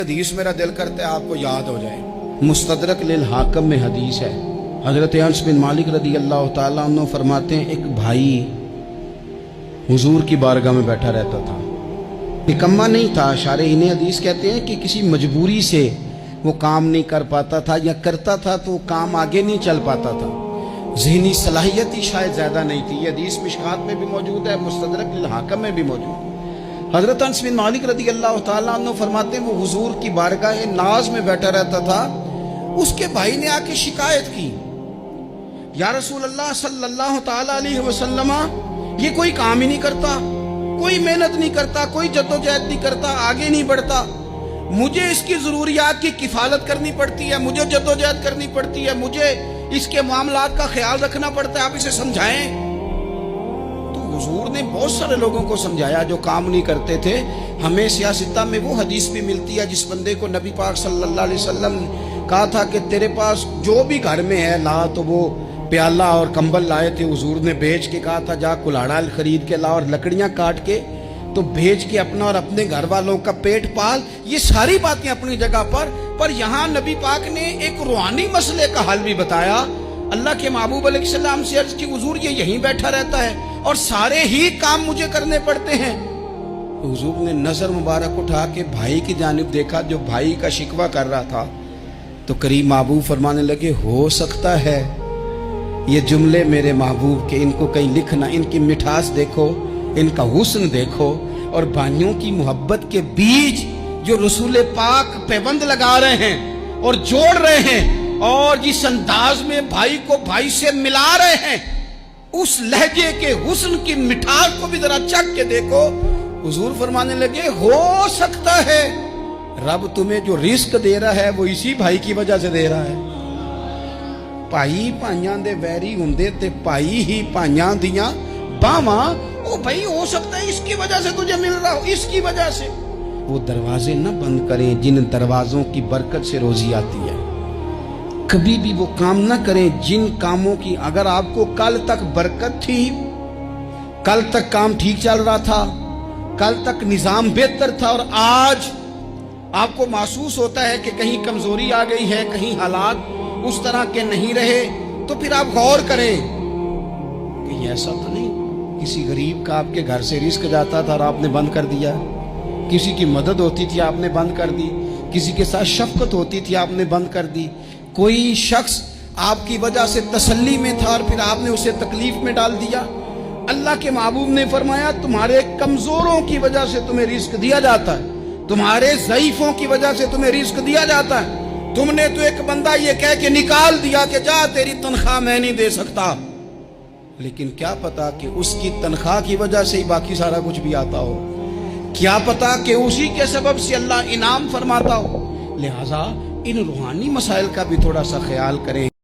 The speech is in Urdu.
حدیث میرا دل کرتا ہے آپ کو یاد ہو جائے۔ مستدرک للحاکم میں حدیث ہے، حضرت انس بن مالک رضی اللہ تعالیٰ عنہ فرماتے ہیں ایک بھائی حضور کی بارگاہ میں بیٹھا رہتا تھا، نکما نہیں تھا۔ شارحین حدیث کہتے ہیں کہ کسی مجبوری سے وہ کام نہیں کر پاتا تھا، یا کرتا تھا تو کام آگے نہیں چل پاتا تھا، ذہنی صلاحیت ہی شاید زیادہ نہیں تھی۔ یہ حدیث مشکات میں بھی موجود ہے، مستدرک للحاکم میں بھی موجود ہے۔ حضرت انس بن مالک رضی اللہ تعالیٰ عنہ فرماتے ہیں وہ حضور کی بارگاہ ناز میں بیٹھا رہتا تھا۔ اس کے بھائی نے آ کے شکایت کی، یا رسول اللہ صلی اللہ تعالیٰ علیہ وسلم، یہ کوئی کام ہی نہیں کرتا، کوئی محنت نہیں کرتا، کوئی جدوجہد نہیں کرتا، آگے نہیں بڑھتا، مجھے اس کی ضروریات کی کفالت کرنی پڑتی ہے، مجھے جدوجہد کرنی پڑتی ہے، مجھے اس کے معاملات کا خیال رکھنا پڑتا ہے، آپ اسے سمجھائیں۔ تو حضور نے بہت سارے لوگوں کو سمجھایا جو کام نہیں کرتے تھے۔ ہمیں سیاستہ میں وہ حدیث بھی ملتی ہے جس بندے کو نبی پاک صلی اللہ علیہ وسلم نے کہا تھا کہ تیرے پاس جو بھی گھر میں ہے لا، تو وہ پیالہ اور کمبل لائے تھے، حضور نے بیچ کے کہا تھا جا کلاڑا خرید کے لا اور لکڑیاں کاٹ کے تو بیچ کے اپنا اور اپنے گھر والوں کا پیٹ پال۔ یہ ساری باتیں اپنی جگہ پر یہاں نبی پاک نے ایک روحانی مسئلے کا حل بھی بتایا۔ اللہ کے محبوب علیہ السلام سے عرض کی حضور یہ یہیں بیٹھا رہتا ہے اور سارے ہی کام مجھے کرنے پڑتے ہیں۔ حضور نے نظر مبارک اٹھا کے بھائی کی جانب دیکھا جو بھائی کا شکوہ کر رہا تھا، تو قریب محبوب فرمانے لگے ہو سکتا ہے یہ جملے میرے محبوب کے، ان کو کہیں لکھنا، ان کی مٹھاس دیکھو، ان کا حسن دیکھو، اور بھائیوں کی محبت کے بیج جو رسول پاک پیوند لگا رہے ہیں اور جوڑ رہے ہیں، اور جس انداز میں بھائی کو بھائی سے ملا رہے ہیں، اس لہجے کے حسن کی مٹھاس کو بھی ذرا چکھ کے دیکھو۔ حضور فرمانے لگے ہو سکتا ہے رب تمہیں جو رزق دے رہا ہے وہ اسی بھائی کی وجہ سے دے رہا ہے۔ بھائی بھائیاں دے ویری ہوندے تے بھائی ہی بھائیاں دیاں باواں، او بھائی ہو سکتا ہے اس کی وجہ سے تجھے مل رہا ہو، اس کی وجہ سے۔ وہ دروازے نہ بند کریں جن دروازوں کی برکت سے روزی آتی ہے، کبھی بھی وہ کام نہ کریں جن کاموں کی اگر آپ کو کل تک برکت تھی، کل تک کام ٹھیک چل رہا تھا، کل تک نظام بہتر تھا، اور آج آپ کو محسوس ہوتا ہے کہ کہیں کمزوری آ گئی ہے، کہیں حالات اس طرح کے نہیں رہے، تو پھر آپ غور کریں کہ ایسا تو نہیں کسی غریب کا آپ کے گھر سے رزق جاتا تھا اور آپ نے بند کر دیا، کسی کی مدد ہوتی تھی آپ نے بند کر دی، کسی کے ساتھ شفقت ہوتی تھی آپ نے بند کر دی، کوئی شخص آپ کی وجہ سے تسلی میں تھا اور پھر آپ نے اسے تکلیف میں ڈال دیا۔ اللہ کے محبوب نے فرمایا تمہارے کمزوروں کی وجہ سے تمہیں رزق دیا جاتا ہے، تمہارے ضعیفوں کی وجہ سے تمہیں رزق دیا جاتا ہے۔ تم نے تو ایک بندہ یہ کہہ کے نکال دیا کہ جا تیری تنخواہ میں نہیں دے سکتا، لیکن کیا پتا کہ اس کی تنخواہ کی وجہ سے ہی باقی سارا کچھ بھی آتا ہو، کیا پتا کہ اسی کے سبب سے اللہ انعام فرماتا ہو۔ لہٰذا ان روحانی مسائل کا بھی تھوڑا سا خیال کریں۔